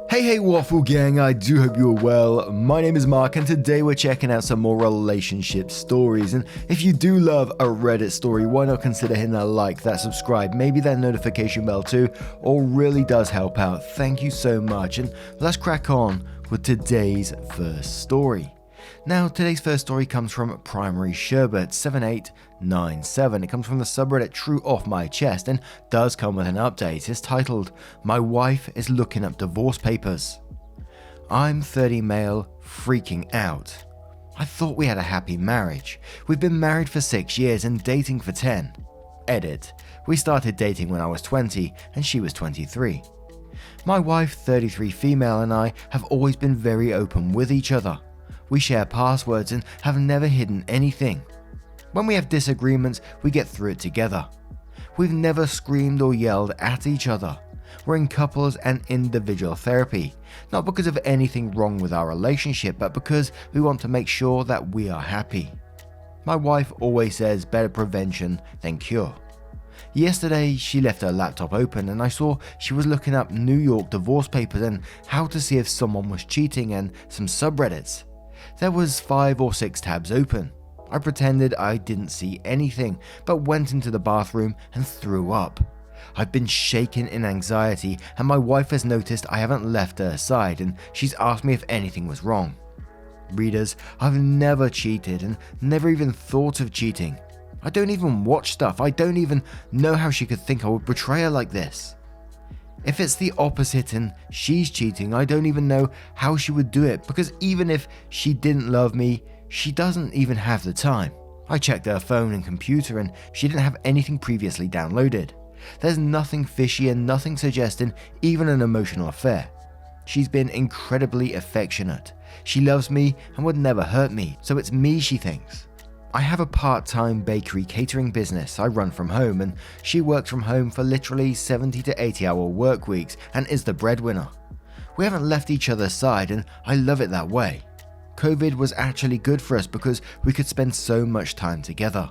Hey Waffle Gang, I do hope you're well. My name is Mark and today we're checking out some more relationship stories, and if you do love a Reddit story, why not consider hitting that like, that subscribe, maybe that notification bell too, all really does help out. Thank you so much, and let's crack on with today's first story. Now, today's first story comes from Primary Sherbet 7897. It comes from the subreddit True Off My Chest and does come with an update. It's titled, "My wife is looking up divorce papers. I'm 30 male, freaking out. I thought we had a happy marriage. We've been married for 6 years and dating for 10. Edit. We started dating when I was 20 and she was 23. My wife, 33 female, and I have always been very open with each other. We share passwords and have never hidden anything. When we have disagreements, we get through it together. We've never screamed or yelled at each other. We're in couples and individual therapy, not because of anything wrong with our relationship, but because we want to make sure that we are happy. My wife always says better prevention than cure. Yesterday, she left her laptop open and I saw she was looking up New York divorce papers and how to see if someone was cheating and some subreddits. There was 5 or 6 tabs open. I pretended I didn't see anything, but went into the bathroom and threw up. I've been shaken in anxiety and my wife has noticed I haven't left her side and she's asked me if anything was wrong. Readers, I've never cheated and never even thought of cheating. I don't even watch stuff. I don't even know how she could think I would betray her like this. If it's the opposite and she's cheating, I don't even know how she would do it, because even if she didn't love me, she doesn't even have the time. I checked her phone and computer and she didn't have anything previously downloaded. There's nothing fishy and nothing suggesting even an emotional affair. She's been incredibly affectionate. She loves me and would never hurt me, so it's me she thinks. I have a part-time bakery catering business I run from home, and she works from home for literally 70 to 80 hour work weeks and is the breadwinner. We haven't left each other's side and I love it that way. COVID was actually good for us because we could spend so much time together.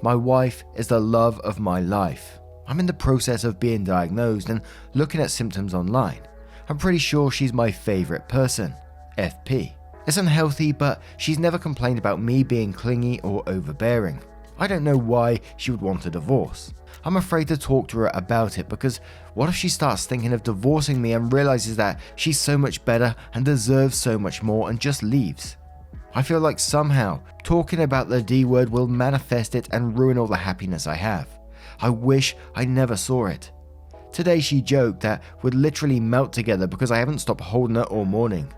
My wife is the love of my life. I'm in the process of being diagnosed and looking at symptoms online. I'm pretty sure she's my favorite person. FP. It's unhealthy, but she's never complained about me being clingy or overbearing. I don't know why she would want a divorce. I'm afraid to talk to her about it because what if she starts thinking of divorcing me and realizes that she's so much better and deserves so much more and just leaves? I feel like somehow talking about the D word will manifest it and ruin all the happiness I have. I wish I never saw it. Today she joked that we'd literally melt together because I haven't stopped holding her all morning.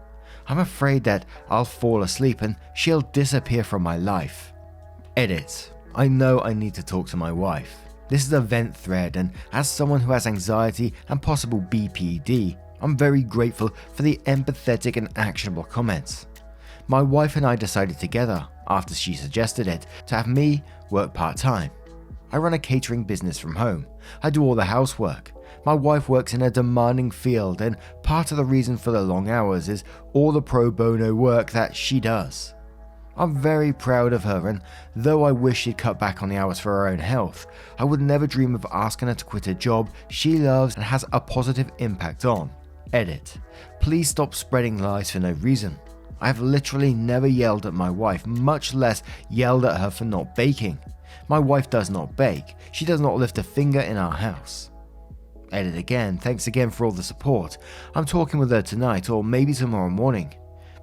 I'm afraid that I'll fall asleep and she'll disappear from my life. Edit. I know I need to talk to my wife. This is a vent thread, and as someone who has anxiety and possible BPD, I'm very grateful for the empathetic and actionable comments. My wife and I decided together, after she suggested it, to have me work part-time. I run a catering business from home. I do all the housework. My wife works in a demanding field, and part of the reason for the long hours is all the pro bono work that she does. I'm very proud of her, and though I wish she'd cut back on the hours for her own health, I would never dream of asking her to quit a job she loves and has a positive impact on. Edit. Please stop spreading lies for no reason. I have literally never yelled at my wife, much less yelled at her for not baking. My wife does not bake. She does not lift a finger in our house. Edit again. Thanks again for all the support. I'm talking with her tonight or maybe tomorrow morning.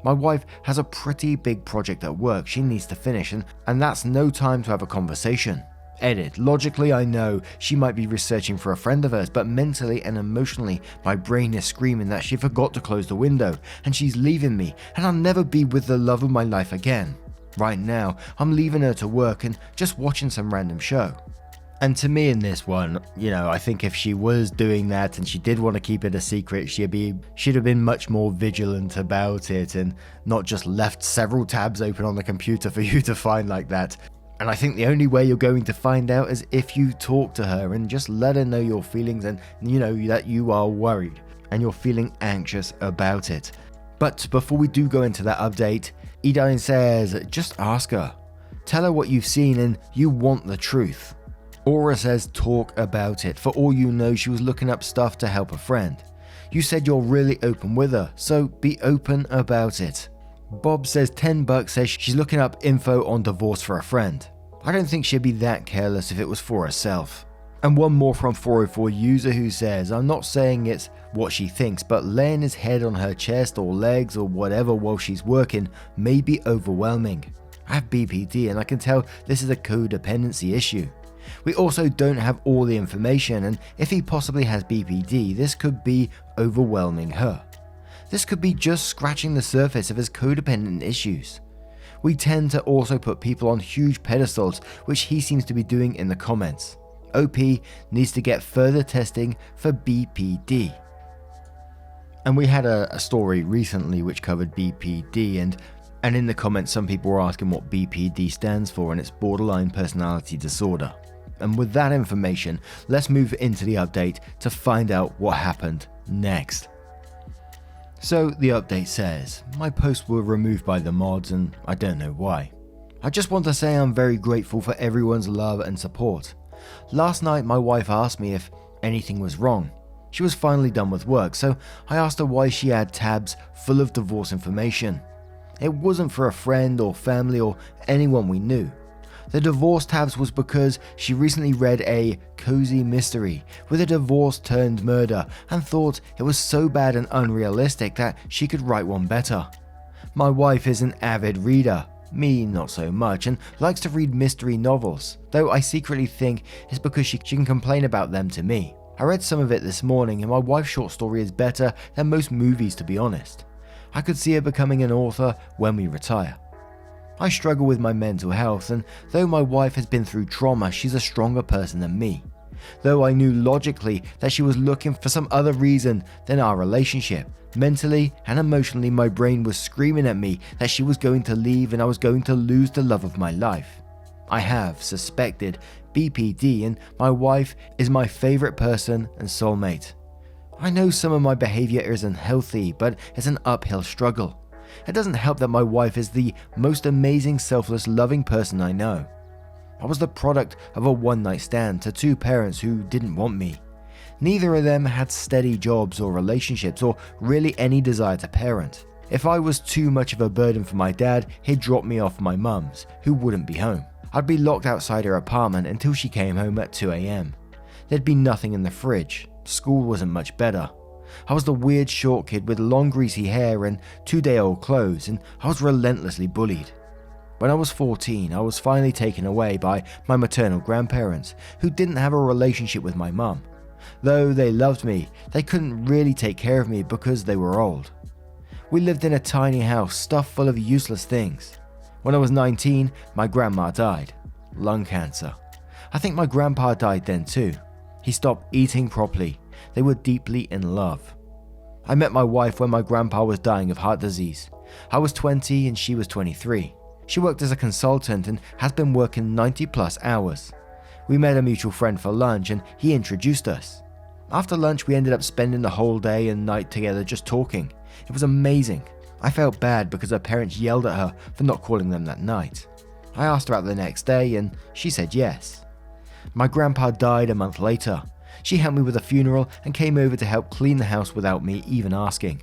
My wife has a pretty big project at work she needs to finish, and that's no time to have a conversation. Edit. Logically, I know she might be researching for a friend of hers, but mentally and emotionally, my brain is screaming that she forgot to close the window and she's leaving me and I'll never be with the love of my life again. Right now, I'm leaving her to work and just watching some random show. And to me in this one, I think if she was doing that and she did want to keep it a secret, she'd have been much more vigilant about it and not just left several tabs open on the computer for you to find like that. And I think the only way you're going to find out is if you talk to her and just let her know your feelings and that you are worried and you're feeling anxious about it. But before we do go into that update, Edine says, just ask her. Tell her what you've seen and you want the truth. Aura says talk about it. For all you know, she was looking up stuff to help a friend. You said you're really open with her, so be open about it. Bob says $10 says she's looking up info on divorce for a friend. I don't think she'd be that careless if it was for herself. And one more from 404 user who says, I'm not saying it's what she thinks, but laying his head on her chest or legs or whatever while she's working may be overwhelming. I have BPD and I can tell this is a codependency issue. We also don't have all the information, and if he possibly has BPD, this could be overwhelming her. This could be just scratching the surface of his codependent issues. We tend to also put people on huge pedestals, which he seems to be doing in the comments. OP needs to get further testing for BPD. And we had a story recently which covered BPD, and in the comments some people were asking what BPD stands for, and it's borderline personality disorder. And with that information, let's move into the update to find out what happened next. So the update says, my posts were removed by the mods and I don't know why. I just want to say I'm very grateful for everyone's love and support. Last night my wife asked me if anything was wrong. She was finally done with work, so I asked her why she had tabs full of divorce information. It wasn't for a friend or family or anyone we knew. The divorce tabs was because she recently read a cozy mystery with a divorce turned murder and thought it was so bad and unrealistic that she could write one better. My wife is an avid reader, me not so much, and likes to read mystery novels, though I secretly think it's because she can complain about them to me. I read some of it this morning and my wife's short story is better than most movies, to be honest. I could see her becoming an author when we retire. I struggle with my mental health, and though my wife has been through trauma, she's a stronger person than me. Though I knew logically that she was looking for some other reason than our relationship, mentally and emotionally my brain was screaming at me that she was going to leave and I was going to lose the love of my life. I have suspected BPD, and my wife is my favorite person and soulmate. I know some of my behavior isn't healthy, but it's an uphill struggle. It doesn't help that my wife is the most amazing, selfless, loving person I know. I was the product of a one-night stand to two parents who didn't want me. Neither of them had steady jobs or relationships or really any desire to parent. If I was too much of a burden for my dad, he'd drop me off my mum's, who wouldn't be home. I'd be locked outside her apartment until she came home at 2 a.m. There'd be nothing in the fridge. School wasn't much better. I was the weird short kid with long greasy hair and 2-day-old clothes, and I was relentlessly bullied. When I was 14, I was finally taken away by my maternal grandparents, who didn't have a relationship with my mum. Though they loved me, they couldn't really take care of me because they were old. We lived in a tiny house stuffed full of useless things. When I was 19, my grandma died. Lung cancer. I think my grandpa died then too. He stopped eating properly. They were deeply in love. I met my wife when my grandpa was dying of heart disease. I was 20 and she was 23. She worked as a consultant and has been working 90+ hours. We met a mutual friend for lunch and he introduced us. After lunch we ended up spending the whole day and night together just talking. It was amazing. I felt bad because her parents yelled at her for not calling them that night. I asked her out the next day and she said yes. My grandpa died a month later. She helped me with a funeral and came over to help clean the house without me even asking.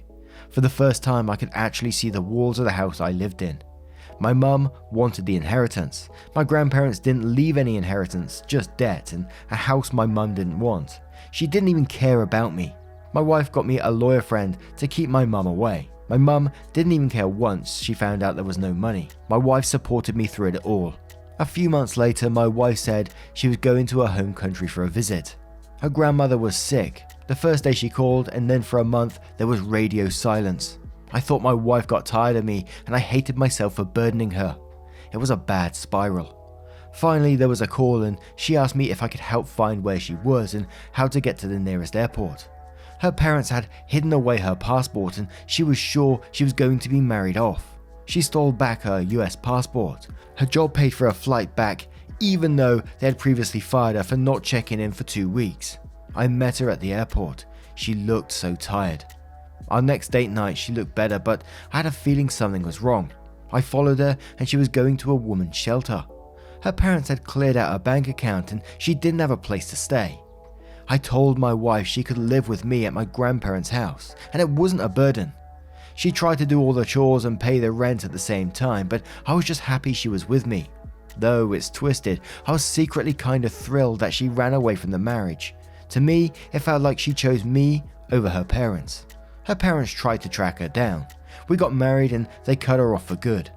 For the first time I could actually see the walls of the house I lived in. My mum wanted the inheritance. My grandparents didn't leave any inheritance, just debt and a house my mum didn't want. She didn't even care about me. My wife got me a lawyer friend to keep my mum away. My mum didn't even care once she found out there was no money. My wife supported me through it all. A few months later, my wife said she was going to her home country for a visit. Her grandmother was sick. The first day she called, and then for a month there was radio silence. I thought my wife got tired of me and I hated myself for burdening her. It was a bad spiral. Finally there was a call and she asked me if I could help find where she was and how to get to the nearest airport. Her parents had hidden away her passport and she was sure she was going to be married off. She stole back her US passport. Her job paid for a flight back even though they had previously fired her for not checking in for 2 weeks. I met her at the airport. She looked so tired. Our next date night she looked better, but I had a feeling something was wrong. I followed her and she was going to a woman's shelter. Her parents had cleared out her bank account and she didn't have a place to stay. I told my wife she could live with me at my grandparents' house, and it wasn't a burden. She tried to do all the chores and pay the rent at the same time, but I was just happy she was with me. Though it's twisted, I was secretly kind of thrilled that she ran away from the marriage. To me, it felt like she chose me over her parents. Her parents tried to track her down. We got married and they cut her off for good.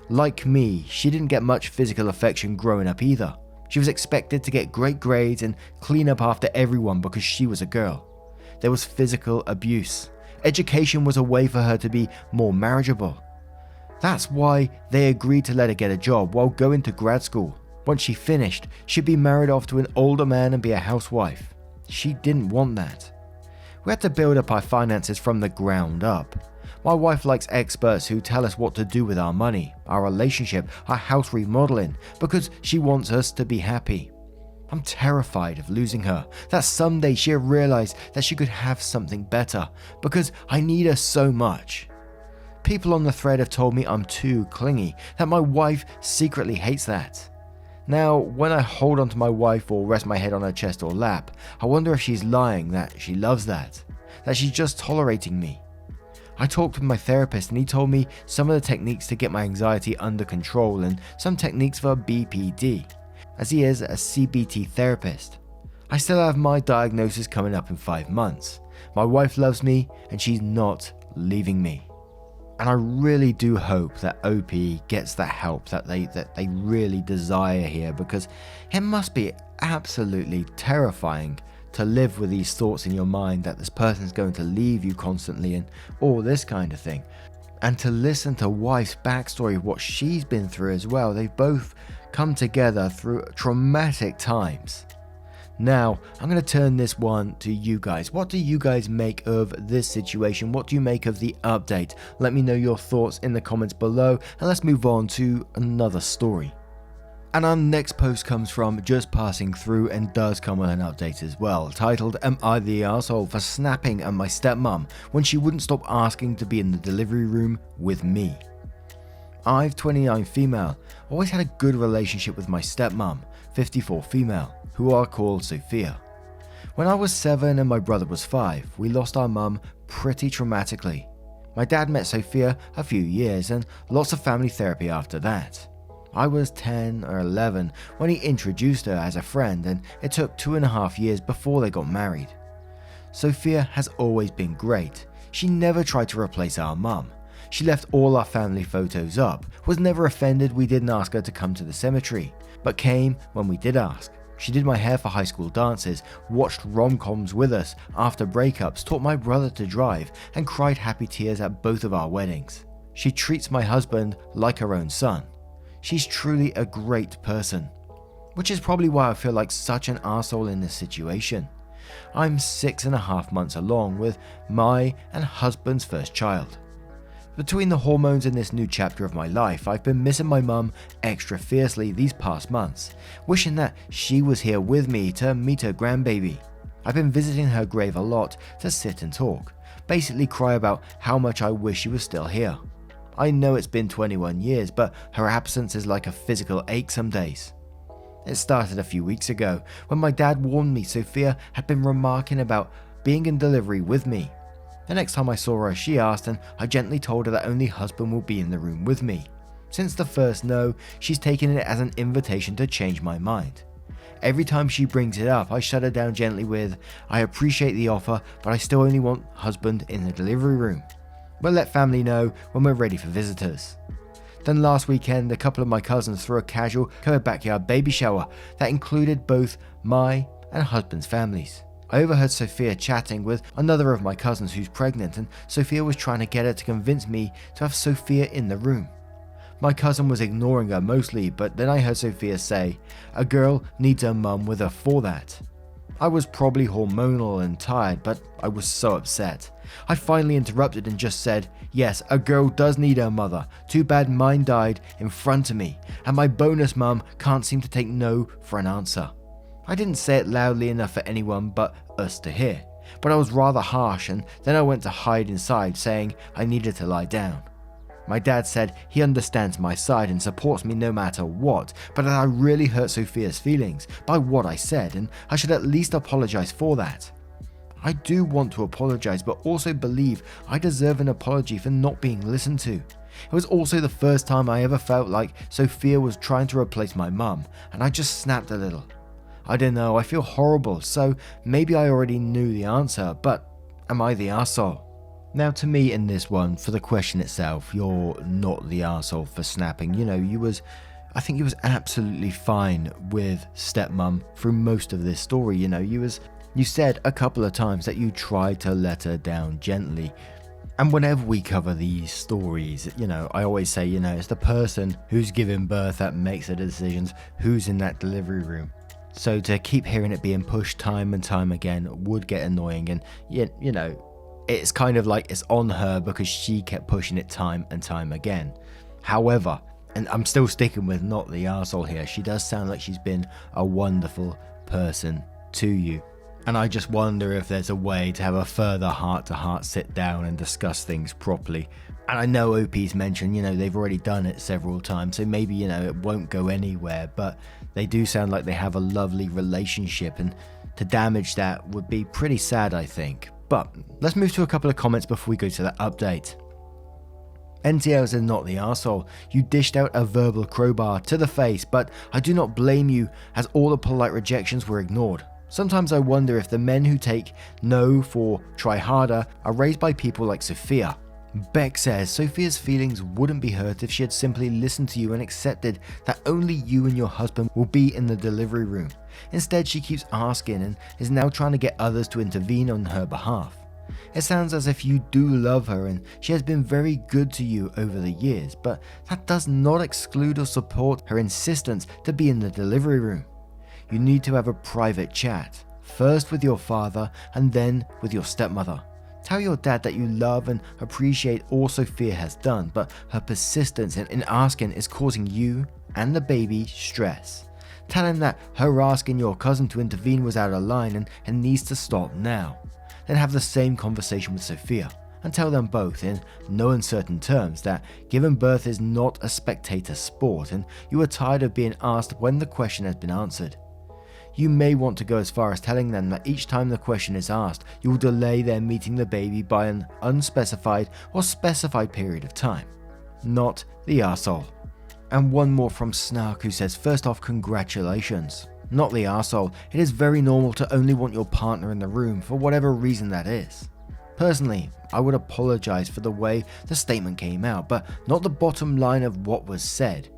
Like me, she didn't get much physical affection growing up either. She was expected to get great grades and clean up after everyone because she was a girl. There was physical abuse. Education was a way for her to be more marriageable. That's why they agreed to let her get a job while going to grad school. Once she finished, she'd be married off to an older man and be a housewife. She didn't want that. We had to build up our finances from the ground up. My wife likes experts who tell us what to do with our money, our relationship, our house remodeling, because she wants us to be happy. I'm terrified of losing her, that someday she'll realize that she could have something better, because I need her so much. People on the thread have told me I'm too clingy, that my wife secretly hates that. Now, when I hold onto my wife or rest my head on her chest or lap, I wonder if she's lying, that she loves that she's just tolerating me. I talked with my therapist and he told me some of the techniques to get my anxiety under control and some techniques for BPD, as he is a CBT therapist. I still have my diagnosis coming up in 5 months. My wife loves me and she's not leaving me. And I really do hope that OP gets the help that they really desire here, because it must be absolutely terrifying to live with these thoughts in your mind that this person's going to leave you constantly and all this kind of thing. And to listen to wife's backstory of what she's been through as well. They've both come together through traumatic times. Now, I'm going to turn this one to you guys. What do you guys make of this situation? What do you make of the update? Let me know your thoughts in the comments below, and let's move on to another story. And our next post comes from Just Passing Through and does come with an update as well, titled, "Am I the arsehole for snapping at my stepmom when she wouldn't stop asking to be in the delivery room with me?" I've 29 female, always had a good relationship with my stepmom, 54 female, who are called Sophia. When I was 7 and my brother was 5, we lost our mum pretty traumatically. My dad met Sophia a few years and lots of family therapy after that. I was 10 or 11 when he introduced her as a friend, and it took 2.5 years before they got married. Sophia has always been great. She never tried to replace our mum. She left all our family photos up, was never offended we didn't ask her to come to the cemetery, but came when we did ask. She did my hair for high school dances, watched rom-coms with us after breakups, taught my brother to drive, and cried happy tears at both of our weddings. She treats my husband like her own son. She's truly a great person, which is probably why I feel like such an arsehole in this situation. I'm 6.5 months along with my and husband's first child. Between the hormones in this new chapter of my life, I've been missing my mum extra fiercely these past months, wishing that she was here with me to meet her grandbaby. I've been visiting her grave a lot to sit and talk, basically cry about how much I wish she was still here. I know it's been 21 years, but her absence is like a physical ache some days. It started a few weeks ago when my dad warned me Sophia had been remarking about being in delivery with me. The next time I saw her, she asked, and I gently told her that only husband will be in the room with me. Since the first no, she's taken it as an invitation to change my mind. Every time she brings it up, I shut her down gently with, "I appreciate the offer, but I still only want husband in the delivery room. We'll let family know when we're ready for visitors." Then last weekend, a couple of my cousins threw a casual covered backyard baby shower that included both my and husband's families. I overheard Sophia chatting with another of my cousins who's pregnant, and Sophia was trying to get her to convince me to have Sophia in the room. My cousin was ignoring her mostly, but then I heard Sophia say, "A girl needs her mum with her for that." I was probably hormonal and tired, but I was so upset. I finally interrupted and just said, "Yes, a girl does need her mother. Too bad mine died in front of me, and my bonus mum can't seem to take no for an answer." I didn't say it loudly enough for anyone but us to hear, but I was rather harsh, and then I went to hide inside saying I needed to lie down. My dad said he understands my side and supports me no matter what, but that I really hurt Sophia's feelings by what I said, and I should at least apologize for that. I do want to apologize, but also believe I deserve an apology for not being listened to. It was also the first time I ever felt like Sophia was trying to replace my mum, and I just snapped a little. I don't know, I feel horrible, so maybe I already knew the answer, but am I the arsehole? Now, to me in this one, for the question itself, you're not the arsehole for snapping. I think you was absolutely fine with stepmom through most of this story. You said a couple of times that you tried to let her down gently. And whenever we cover these stories, I always say, it's the person who's giving birth that makes the decisions, who's in that delivery room. So to keep hearing it being pushed time and time again would get annoying, and it's kind of like it's on her because she kept pushing it time and time again. However, and I'm still sticking with not the arsehole here, she does sound like she's been a wonderful person to you. And I just wonder if there's a way to have a further heart-to-heart sit down and discuss things properly. And I know OP's mentioned, they've already done it several times, so maybe, it won't go anywhere, but they do sound like they have a lovely relationship, and to damage that would be pretty sad, I think. But let's move to a couple of comments before we go to that update. NTL said not the arsehole. You dished out a verbal crowbar to the face, but I do not blame you as all the polite rejections were ignored. Sometimes I wonder if the men who take no for try harder are raised by people like Sophia. Beck says Sophia's feelings wouldn't be hurt if she had simply listened to you and accepted that only you and your husband will be in the delivery room. Instead, she keeps asking and is now trying to get others to intervene on her behalf. It sounds as if you do love her and she has been very good to you over the years, but that does not exclude or support her insistence to be in the delivery room. You need to have a private chat, first with your father and then with your stepmother. Tell your dad that you love and appreciate all Sophia has done, but her persistence in asking is causing you and the baby stress. Tell him that her asking your cousin to intervene was out of line and needs to stop now. Then have the same conversation with Sophia and tell them both in no uncertain terms that giving birth is not a spectator sport and you are tired of being asked when the question has been answered. You may want to go as far as telling them that each time the question is asked, you will delay their meeting the baby by an unspecified or specified period of time. Not the arsehole. And one more from Snark, who says, first off, congratulations. Not the arsehole. It is very normal to only want your partner in the room for whatever reason that is. Personally, I would apologize for the way the statement came out, but not the bottom line of what was said.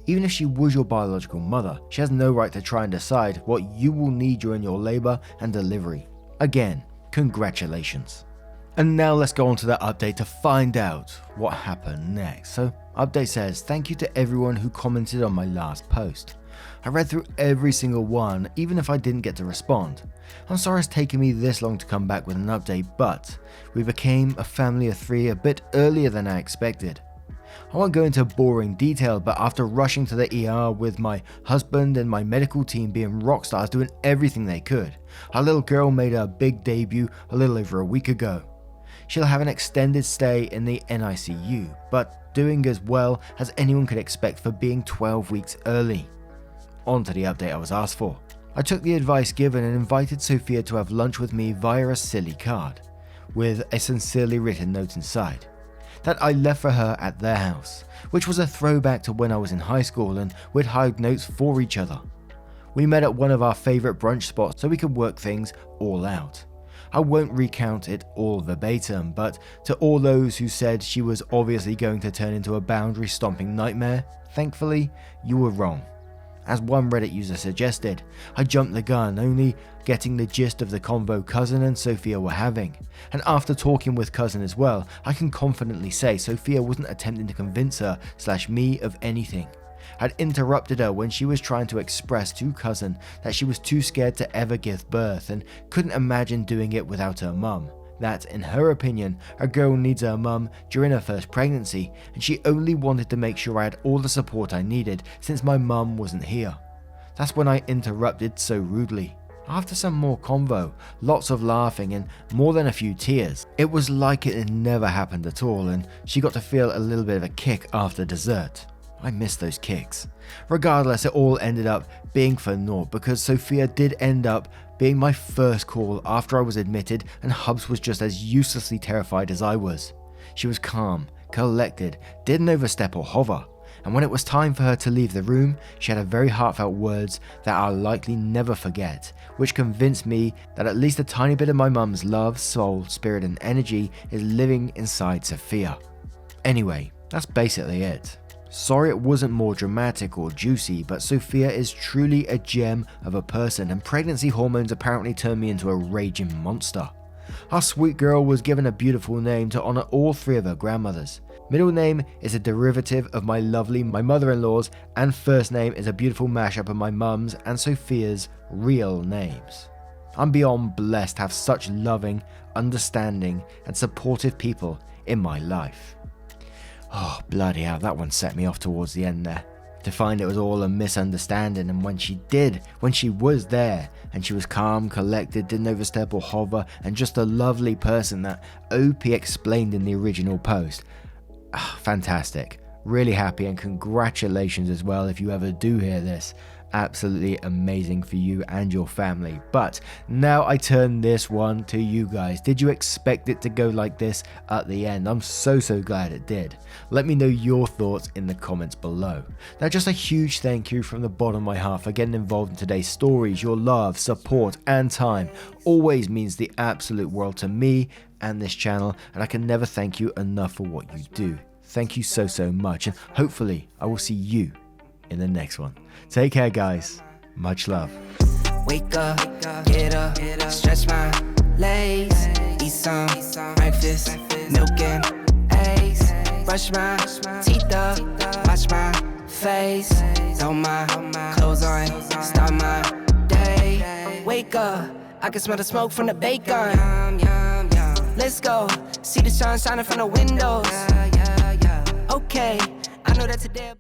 Even if she was your biological mother, she has no right to try and decide what you will need during your labor and delivery. Again, congratulations. And now let's go on to the update to find out what happened next. So, update says, thank you to everyone who commented on my last post. I read through every single one, even if I didn't get to respond. I'm sorry it's taken me this long to come back with an update, but we became a family of 3 a bit earlier than I expected. I won't go into boring detail, but after rushing to the ER with my husband and my medical team being rock stars doing everything they could, our little girl made her big debut a little over a week ago. She'll have an extended stay in the NICU, but doing as well as anyone could expect for being 12 weeks early. On to the update I was asked for. I took the advice given and invited Sophia to have lunch with me via a silly card, with a sincerely written note inside, that I left for her at their house, which was a throwback to when I was in high school and we'd hide notes for each other. We met at one of our favourite brunch spots so we could work things all out. I won't recount it all verbatim, but to all those who said she was obviously going to turn into a boundary stomping nightmare, thankfully, you were wrong. As one Reddit user suggested, I jumped the gun, only getting the gist of the convo Cousin and Sophia were having. And after talking with Cousin as well, I can confidently say Sophia wasn't attempting to convince her/me of anything. I'd interrupted her when she was trying to express to Cousin that she was too scared to ever give birth and couldn't imagine doing it without her mum. That, in her opinion, a girl needs her mum during her first pregnancy, and she only wanted to make sure I had all the support I needed since my mum wasn't here. That's when I interrupted so rudely. After some more convo, lots of laughing and more than a few tears, it was like it had never happened at all, and she got to feel a little bit of a kick after dessert. I miss those kicks. Regardless, it all ended up being for naught because Sophia did end up being my first call after I was admitted, and Hubs was just as uselessly terrified as I was. She was calm, collected, didn't overstep or hover, and when it was time for her to leave the room, she had a very heartfelt words that I'll likely never forget, which convinced me that at least a tiny bit of my mum's love, soul, spirit and energy is living inside Sophia. Anyway, that's basically it. Sorry it wasn't more dramatic or juicy, but Sophia is truly a gem of a person, and pregnancy hormones apparently turned me into a raging monster. Our sweet girl was given a beautiful name to honor all three of her grandmothers. Middle name is a derivative of my mother-in-law's, and first name is a beautiful mashup of my mum's and Sophia's real names. I'm beyond blessed to have such loving, understanding and supportive people in my life. Oh, bloody hell, that one set me off towards the end there. To find it was all a misunderstanding, and when she was there, and she was calm, collected, didn't overstep or hover, and just a lovely person that OP explained in the original post. Fantastic. Really happy, and congratulations as well if you ever do hear this. Absolutely amazing for you and your family. But now I turn this one to you guys. Did you expect it to go like this at the end? I'm so glad it did. Let me know your thoughts in the comments below. Now, just a huge thank you from the bottom of my heart for getting involved in today's stories. Your love, support and time always means the absolute world to me and this channel, and I can never thank you enough for what you do. Thank you so much, and hopefully I will see you in the next one. Take care, guys. Much love. Wake up, get up, stretch my legs, eat some breakfast, milk and eggs, brush my teeth up, wash my face, throw my clothes on, start my day. Wake up, I can smell the smoke from the bacon. Let's go, see the sun shining from the windows. Okay, I know that today